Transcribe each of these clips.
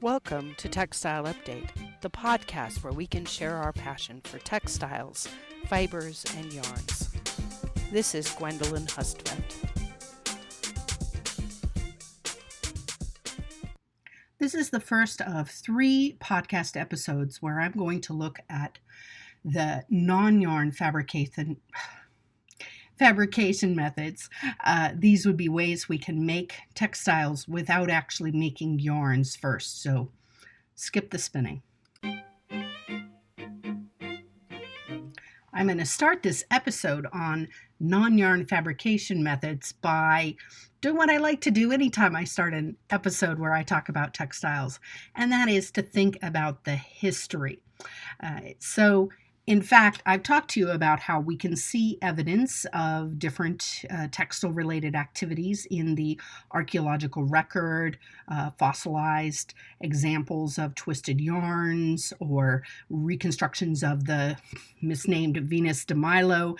Welcome to Textile Update, the podcast where we can share our passion for textiles, fibers, and yarns. This is Gwendolyn Hustvedt. This is the first of 3 podcast episodes where I'm going to look at the non-yarn fabrication methods. These would be ways we can make textiles without actually making yarns first. So skip the spinning. I'm going to start this episode on non-yarn fabrication methods by doing what I like to do anytime I start an episode where I talk about textiles, and that is to think about the history. In fact, I've talked to you about how we can see evidence of different textile-related activities in the archaeological record, fossilized examples of twisted yarns, or reconstructions of the misnamed Venus de Milo,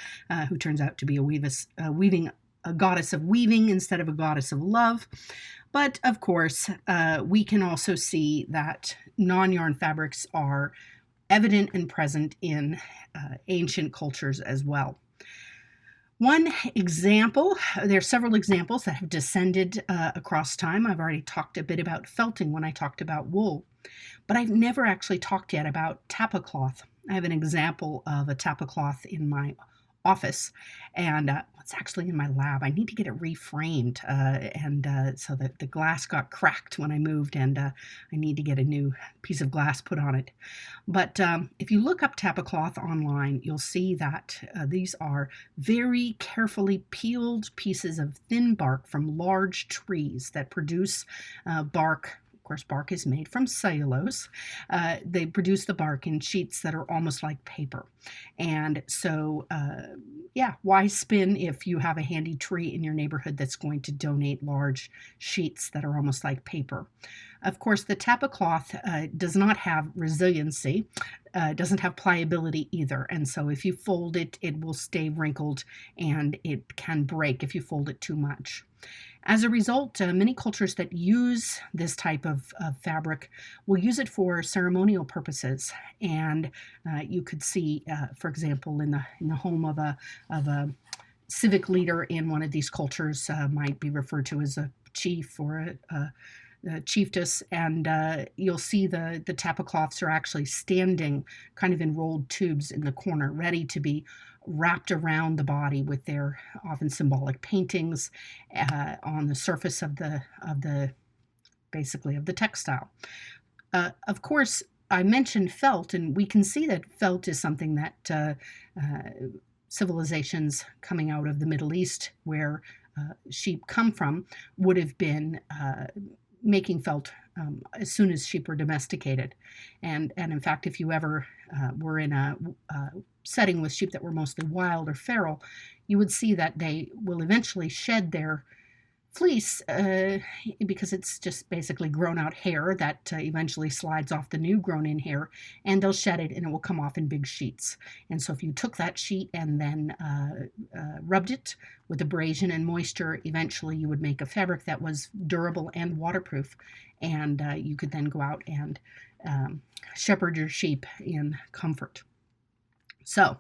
who turns out to be a goddess of weaving instead of a goddess of love. But of course, we can also see that non-yarn fabrics are evident and present in ancient cultures as well. One example, there are several examples that have descended across time. I've already talked a bit about felting when I talked about wool, but I've never actually talked yet about tapa cloth. I have an example of a tapa cloth in my office, and it's actually in my lab. I need to get it reframed, so that the glass got cracked when I moved, and I need to get a new piece of glass put on it. But if you look up tapa cloth online, you'll see that these are very carefully peeled pieces of thin bark from large trees that produce bark. Of course, bark is made from cellulose. They produce the bark in sheets that are almost like paper. And so, why spin if you have a handy tree in your neighborhood that's going to donate large sheets that are almost like paper? Of course, the tapa cloth does not have resiliency, doesn't have pliability either. And so if you fold it, it will stay wrinkled and it can break if you fold it too much. As a result, many cultures that use this type of fabric will use it for ceremonial purposes. And you could see, for example, in the home of a civic leader in one of these cultures, might be referred to as a chief or a chiefess, and you'll see the tapa cloths are actually standing kind of in rolled tubes in the corner, ready to be wrapped around the body with their often symbolic paintings on the surface of the textile. Of course, I mentioned felt, and we can see that felt is something that civilizations coming out of the Middle East, where sheep come from, would have been making felt as soon as sheep were domesticated. And in fact, if you ever were in a setting with sheep that were mostly wild or feral, you would see that they will eventually shed their fleece because it's just basically grown out hair that eventually slides off the new grown in hair, and they'll shed it and it will come off in big sheets. And so if you took that sheet and then rubbed it with abrasion and moisture, eventually you would make a fabric that was durable and waterproof, and you could then go out and shepherd your sheep in comfort. So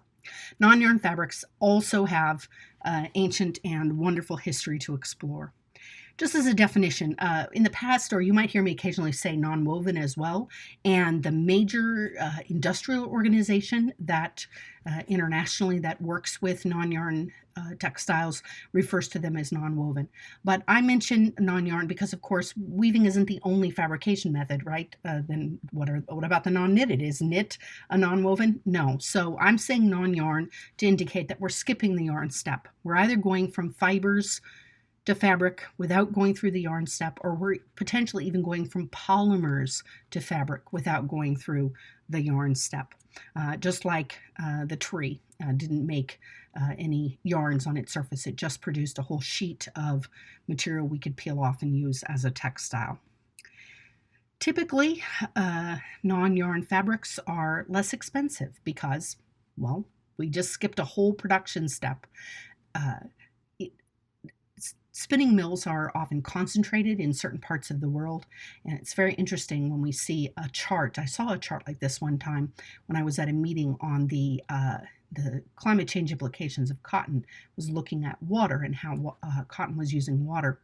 non-yarn fabrics also have ancient and wonderful history to explore. Just as a definition, in the past, or you might hear me occasionally say non-woven as well, and the major industrial organization that internationally that works with non-yarn textiles refers to them as non-woven. But I mention non-yarn because, of course, weaving isn't the only fabrication method, right? Then what about the non-knitted? Is knit a non-woven? No. So I'm saying non-yarn to indicate that we're skipping the yarn step. We're either going from fibers to fabric without going through the yarn step, or we're potentially even going from polymers to fabric without going through the yarn step. Just like the tree didn't make any yarns on its surface, it just produced a whole sheet of material we could peel off and use as a textile. Typically, non-yarn fabrics are less expensive because, well, we just skipped a whole production step. spinning mills are often concentrated in certain parts of the world, and it's very interesting when we see a chart. I saw a chart like this one time when I was at a meeting on the climate change implications of cotton, was looking at water and how cotton was using water.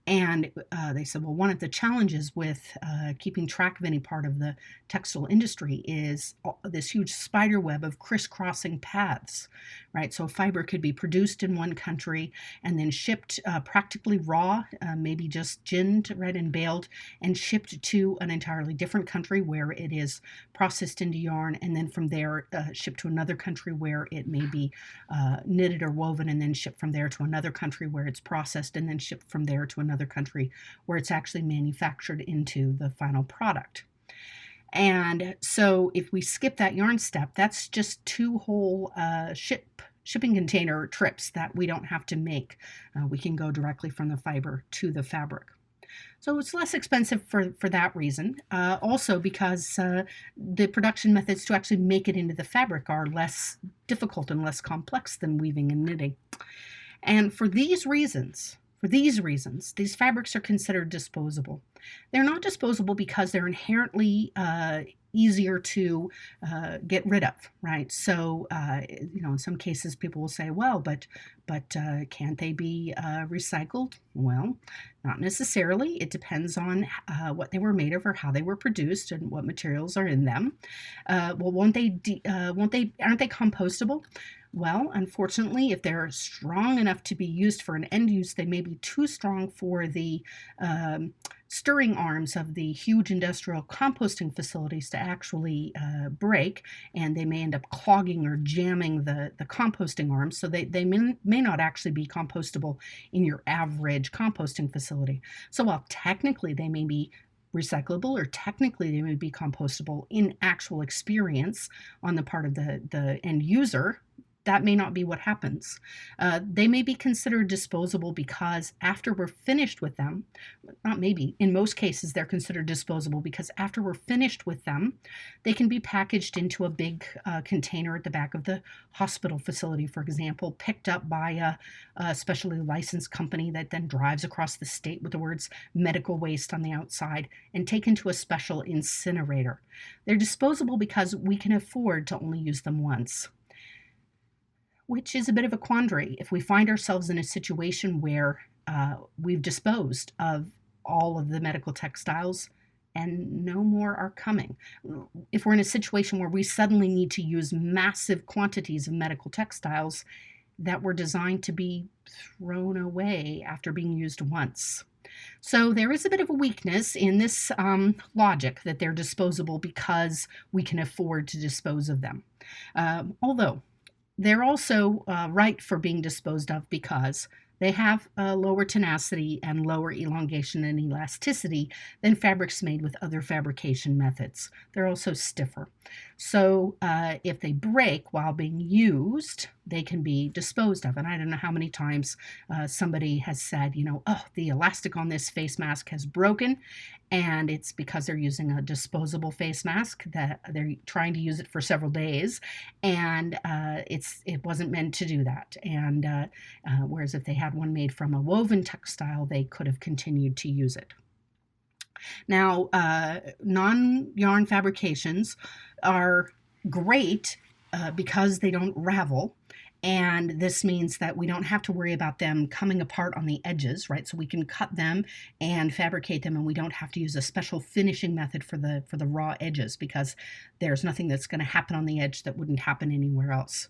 And they said, well, one of the challenges with keeping track of any part of the textile industry is this huge spider web of crisscrossing paths, right? So a fiber could be produced in one country and then shipped practically raw, maybe just ginned, right, and baled, and shipped to an entirely different country where it is processed into yarn, and then from there shipped to another country where it may be knitted or woven, and then shipped from there to another country where it's processed, and then shipped from there to another country where it's actually manufactured into the final product. And so if we skip that yarn step, that's just two whole shipping container trips that we don't have to make. We can go directly from the fiber to the fabric. So it's less expensive for that reason. Also because the production methods to actually make it into the fabric are less difficult and less complex than weaving and knitting. And for these reasons, these fabrics are considered disposable. They're not disposable because they're inherently easier to get rid of, right? So, in some cases people will say, well, but can't they be recycled? Well, not necessarily. It depends on what they were made of or how they were produced and what materials are in them. Aren't they compostable? Well, unfortunately, if they're strong enough to be used for an end use, they may be too strong for the stirring arms of the huge industrial composting facilities to actually break, and they may end up clogging or jamming the composting arms, so they may not actually be compostable in your average composting facility. So while technically they may be recyclable or technically they may be compostable in actual experience on the part of the end user, that may not be what happens. They may be considered disposable because after we're finished with them, not maybe, in most cases they're considered disposable because after we're finished with them, they can be packaged into a big container at the back of the hospital facility, for example, picked up by a specially licensed company that then drives across the state with the words medical waste on the outside and taken to a special incinerator. They're disposable because we can afford to only use them once, which is a bit of a quandary if we find ourselves in a situation where we've disposed of all of the medical textiles and no more are coming. If we're in a situation where we suddenly need to use massive quantities of medical textiles that were designed to be thrown away after being used once. So there is a bit of a weakness in this logic that they're disposable because we can afford to dispose of them. Although they're also right for being disposed of because they have lower tenacity and lower elongation and elasticity than fabrics made with other fabrication methods. They're also stiffer. So if they break while being used, they can be disposed of. And I don't know how many times somebody has said, oh, the elastic on this face mask has broken, and it's because they're using a disposable face mask that they're trying to use it for several days, and it wasn't meant to do that. And whereas if they had one made from a woven textile, they could have continued to use it. Now, non-yarn fabrications are great because they don't ravel. And this means that we don't have to worry about them coming apart on the edges, right? So we can cut them and fabricate them, and we don't have to use a special finishing method for the raw edges because there's nothing that's going to happen on the edge that wouldn't happen anywhere else.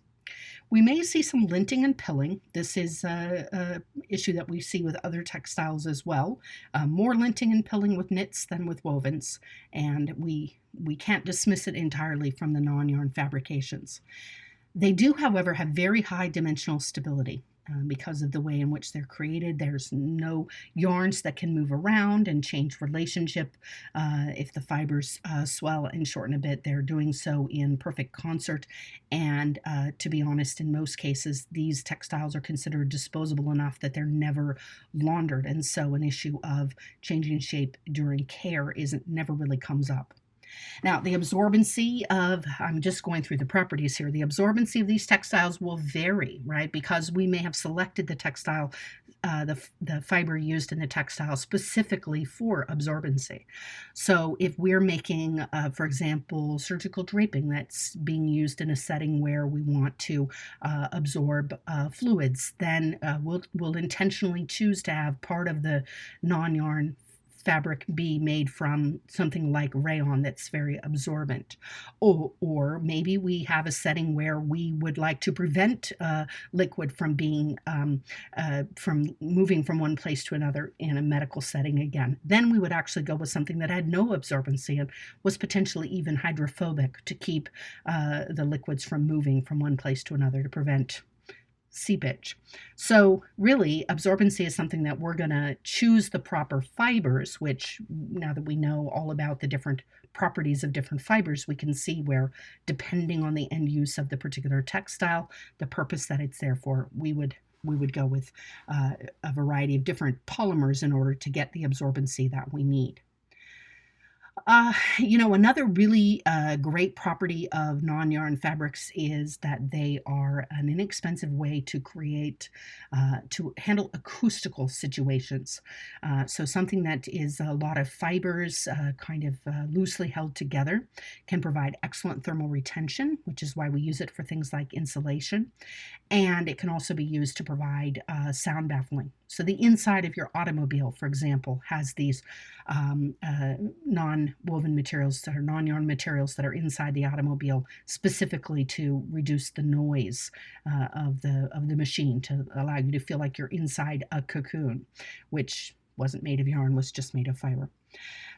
We may see some linting and pilling. This is an issue that we see with other textiles as well. More linting and pilling with knits than with wovens, and we can't dismiss it entirely from the non-yarn fabrications. They do, however, have very high dimensional stability because of the way in which they're created. There's no yarns that can move around and change relationship. If the fibers swell and shorten a bit, they're doing so in perfect concert. And to be honest, in most cases, these textiles are considered disposable enough that they're never laundered. And so an issue of changing shape during care never really comes up. Now, the absorbency of, I'm just going through the properties here, the absorbency of these textiles will vary, right? Because we may have selected the textile the fiber used in the textile specifically for absorbency. So if we're making, for example, surgical draping that's being used in a setting where we want to absorb fluids, then we'll intentionally choose to have part of the non-yarn fabric be made from something like rayon that's very absorbent. Or maybe we have a setting where we would like to prevent liquid from being from moving from one place to another in a medical setting again. Then we would actually go with something that had no absorbency and was potentially even hydrophobic to keep the liquids from moving from one place to another to prevent seepage. So really, absorbency is something that we're going to choose the proper fibers, which now that we know all about the different properties of different fibers, we can see where, depending on the end use of the particular textile, the purpose that it's there for, we would go with a variety of different polymers in order to get the absorbency that we need. Another really great property of non-yarn fabrics is that they are an inexpensive way to to handle acoustical situations. So something that is a lot of fibers kind of loosely held together can provide excellent thermal retention, which is why we use it for things like insulation. And it can also be used to provide sound baffling. So the inside of your automobile, for example, has these non-woven materials that are non-yarn materials that are inside the automobile, specifically to reduce the noise of the machine, to allow you to feel like you're inside a cocoon, which wasn't made of yarn, was just made of fiber.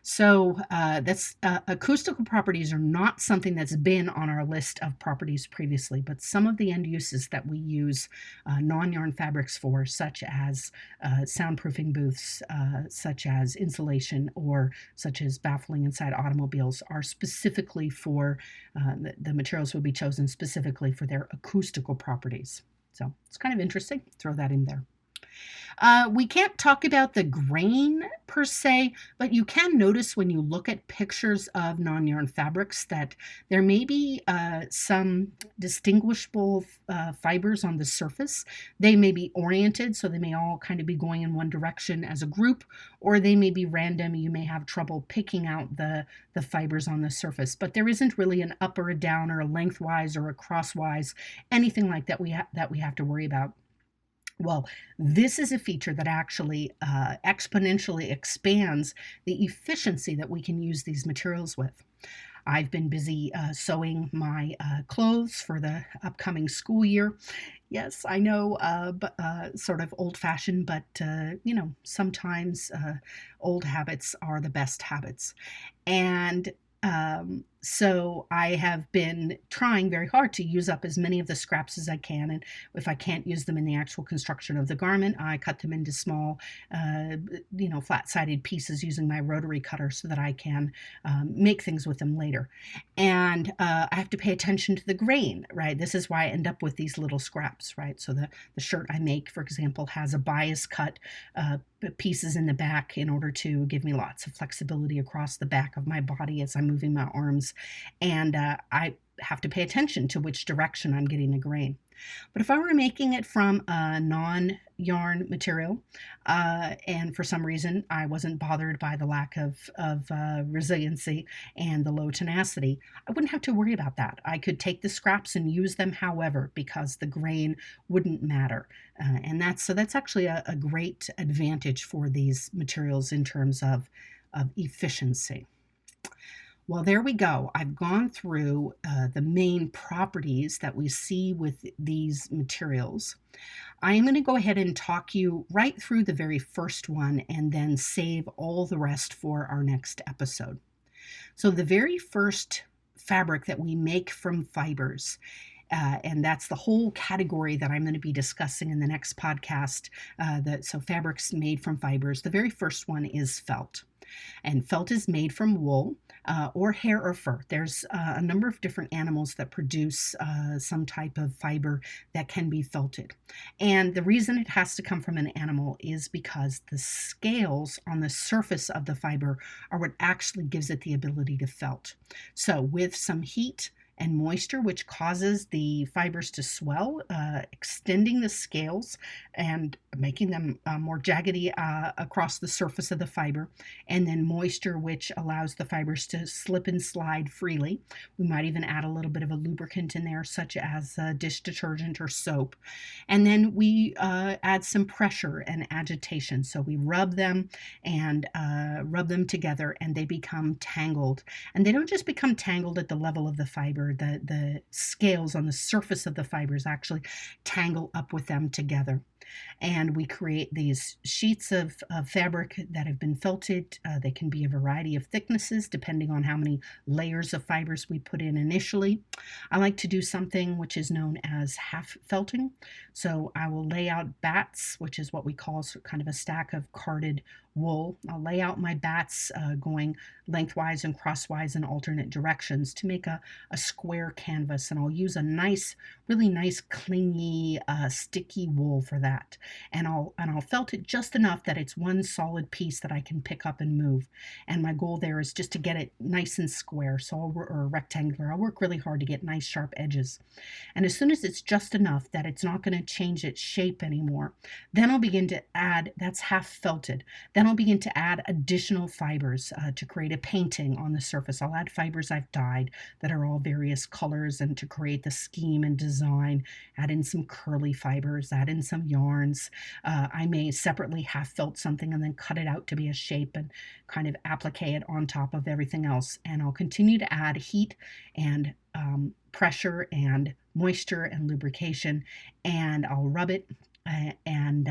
So that's acoustical properties are not something that's been on our list of properties previously, but some of the end uses that we use non-yarn fabrics for, such as soundproofing booths, such as insulation, or such as baffling inside automobiles, are specifically for, the materials will be chosen specifically for their acoustical properties. So it's kind of interesting. Throw that in there. We can't talk about the grain per se, but you can notice when you look at pictures of non-yarn fabrics that there may be some distinguishable fibers on the surface. They may be oriented, so they may all kind of be going in one direction as a group, or they may be random. You may have trouble picking out the fibers on the surface, but there isn't really an up or a down or a lengthwise or a crosswise, anything like that we have to worry about. Well, this is a feature that actually exponentially expands the efficiency that we can use these materials with. I've been busy sewing my clothes for the upcoming school year. Yes, I know, sort of old-fashioned, but sometimes old habits are the best habits. And so I have been trying very hard to use up as many of the scraps as I can. And if I can't use them in the actual construction of the garment, I cut them into small, flat-sided pieces using my rotary cutter so that I can make things with them later. And I have to pay attention to the grain, right? This is why I end up with these little scraps, right? So the shirt I make, for example, has a bias cut pieces in the back in order to give me lots of flexibility across the back of my body as I'm moving my arms. And I have to pay attention to which direction I'm getting the grain. But if I were making it from a non-yarn material, and for some reason I wasn't bothered by the lack of resiliency and the low tenacity, I wouldn't have to worry about that. I could take the scraps and use them however, because the grain wouldn't matter. And that's actually a great advantage for these materials in terms of efficiency. Well, there we go. I've gone through the main properties that we see with these materials. I am going to go ahead and talk you right through the very first one and then save all the rest for our next episode. So the very first fabric that we make from fibers, and that's the whole category that I'm going to be discussing in the next podcast, so fabrics made from fibers. The very first one is felt. And felt is made from wool or hair or fur. There's a number of different animals that produce some type of fiber that can be felted. And the reason it has to come from an animal is because the scales on the surface of the fiber are what actually gives it the ability to felt. So with some heat and moisture, which causes the fibers to swell, extending the scales and making them more jaggedy across the surface of the fiber, and then moisture, which allows the fibers to slip and slide freely. We might even add a little bit of a lubricant in there, such as dish detergent or soap. And then we add some pressure and agitation. So we rub them and rub them together, and they become tangled. And they don't just become tangled at the level of the fiber, the scales on the surface of the fibers actually tangle up with them together. And we create these sheets of fabric that have been felted. They can be a variety of thicknesses depending on how many layers of fibers we put in initially. I like to do something which is known as half felting. So I will lay out bats, which is what we call kind of a stack of carded wool. I'll lay out my bats going lengthwise and crosswise in alternate directions to make a square canvas. And I'll use a really nice, clingy, sticky wool for that. And I'll felt it just enough that it's one solid piece that I can pick up and move. And my goal there is just to get it nice and square, or rectangular. I'll work really hard to get nice sharp edges. And as soon as it's just enough that it's not going to change its shape anymore, then I'll begin to add, that's half felted. Then I'll begin to add additional fibers to create a painting on the surface. I'll add fibers I've dyed that are all various colors, and to create the scheme and design, add in some curly fibers, add in some yarns. I may separately half felt something and then cut it out to be a shape and kind of applique it on top of everything else. And I'll continue to add heat and pressure and moisture and lubrication, and I'll rub it and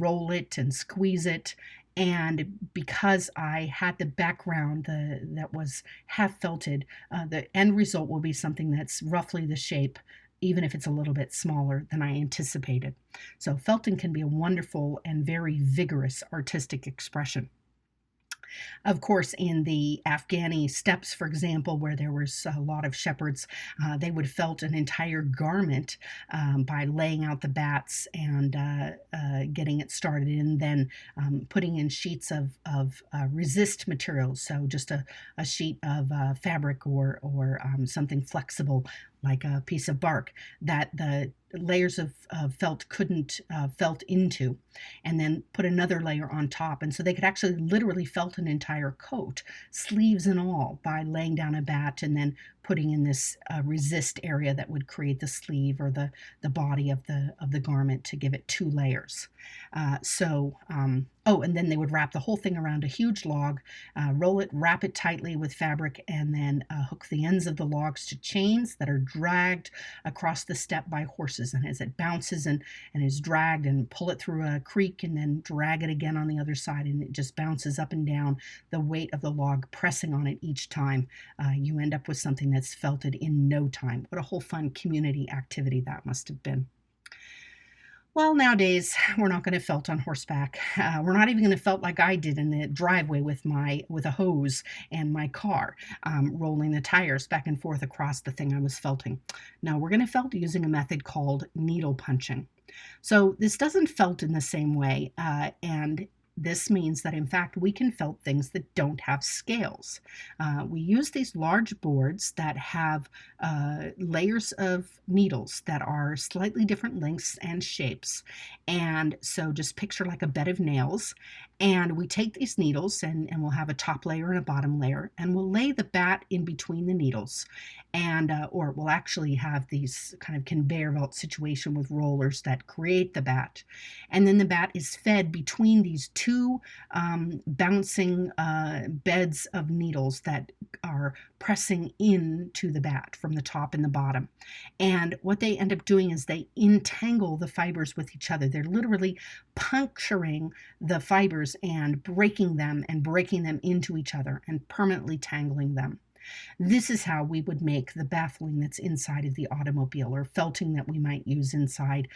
roll it and squeeze it. And because I had the background that was half felted, the end result will be something that's roughly the shape, even if it's a little bit smaller than I anticipated. So felting can be a wonderful and very vigorous artistic expression. Of course, in the Afghani steppes, for example, where there was a lot of shepherds, they would felt an entire garment by laying out the bats and getting it started, and then putting in sheets of resist materials. So just a sheet of fabric or something flexible like a piece of bark that the layers of felt couldn't felt into, and then put another layer on top. And so they could actually literally felt an entire coat, sleeves and all, by laying down a bat and then putting in this resist area that would create the sleeve or the body of the garment to give it two layers. And then they would wrap the whole thing around a huge log, roll it, wrap it tightly with fabric, and then hook the ends of the logs to chains that are dragged across the steppe by horses. And as it bounces and is dragged, and pull it through a creek and then drag it again on the other side, and it just bounces up and down, the weight of the log pressing on it each time. You end up with something that's felted in no time. What a whole fun community activity that must have been. Well, nowadays, we're not going to felt on horseback. We're not even going to felt like I did in the driveway with a hose and my car, rolling the tires back and forth across the thing I was felting. No, we're going to felt using a method called needle punching. So this doesn't felt in the same way, and this means that, in fact, we can felt things that don't have scales. We use these large boards that have layers of needles that are slightly different lengths and shapes. And so just picture like a bed of nails. And we take these needles, and we'll have a top layer and a bottom layer, and we'll lay the bat in between the needles. And or we'll actually have these kind of conveyor belt situation with rollers that create the bat. And then the bat is fed between these two bouncing beds of needles that are pressing into the bat from the top and the bottom. And what they end up doing is they entangle the fibers with each other. They're literally puncturing the fibers and breaking them into each other and permanently tangling them. This is how we would make the baffling that's inside of the automobile, or felting that we might use inside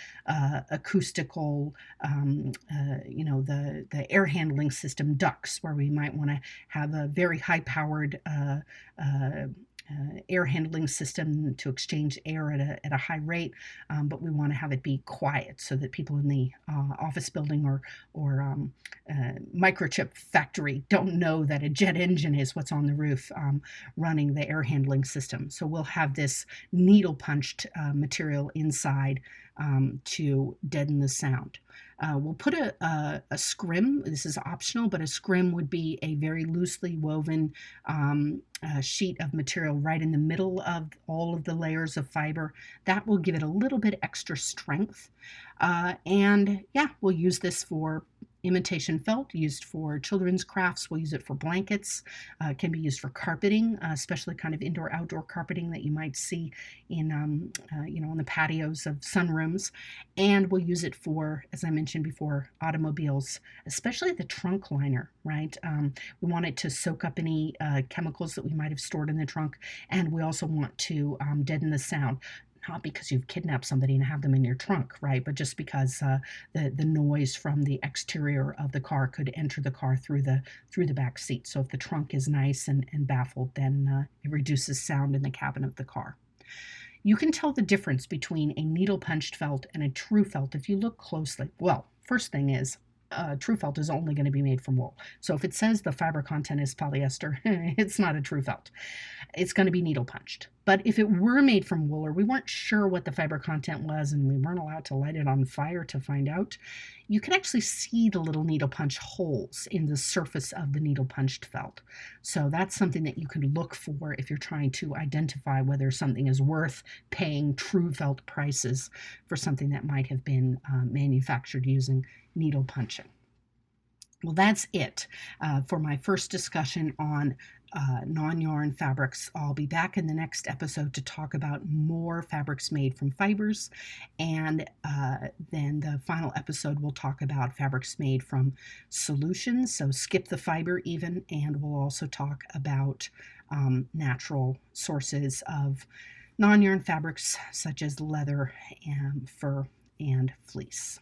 acoustical, the air handling system ducts, where we might want to have a very high-powered air handling system to exchange air at a high rate, but we want to have it be quiet so that people in the office building or microchip factory don't know that a jet engine is what's on the roof running the air handling system. So we'll have this needle punched material inside to deaden the sound. We'll put a scrim. This is optional, but a scrim would be a very loosely woven sheet of material right in the middle of all of the layers of fiber. That will give it a little bit extra strength. And yeah, we'll use this for imitation felt, used for children's crafts. We'll use it for blankets. It can be used for carpeting, especially kind of indoor-outdoor carpeting that you might see in, on the patios of sunrooms. And we'll use it for, as I mentioned before, automobiles, especially the trunk liner, right? We want it to soak up any chemicals that we might have stored in the trunk. And we also want to deaden the sound. Not because you've kidnapped somebody and have them in your trunk, right? But just because the noise from the exterior of the car could enter the car through the back seat. So if the trunk is nice and baffled, then it reduces sound in the cabin of the car. You can tell the difference between a needle punched felt and a true felt if you look closely. Well, first thing is, true felt is only going to be made from wool. So if it says the fiber content is polyester, it's not a true felt. It's going to be needle punched. But if it were made from wool, or we weren't sure what the fiber content was and we weren't allowed to light it on fire to find out, you can actually see the little needle punch holes in the surface of the needle punched felt. So that's something that you can look for if you're trying to identify whether something is worth paying true felt prices for something that might have been manufactured using needle punching. Well, that's it for my first discussion on non-yarn fabrics. I'll be back in the next episode to talk about more fabrics made from fibers, and then the final episode we'll talk about fabrics made from solutions, so skip the fiber even, and we'll also talk about natural sources of non-yarn fabrics such as leather and fur and fleece.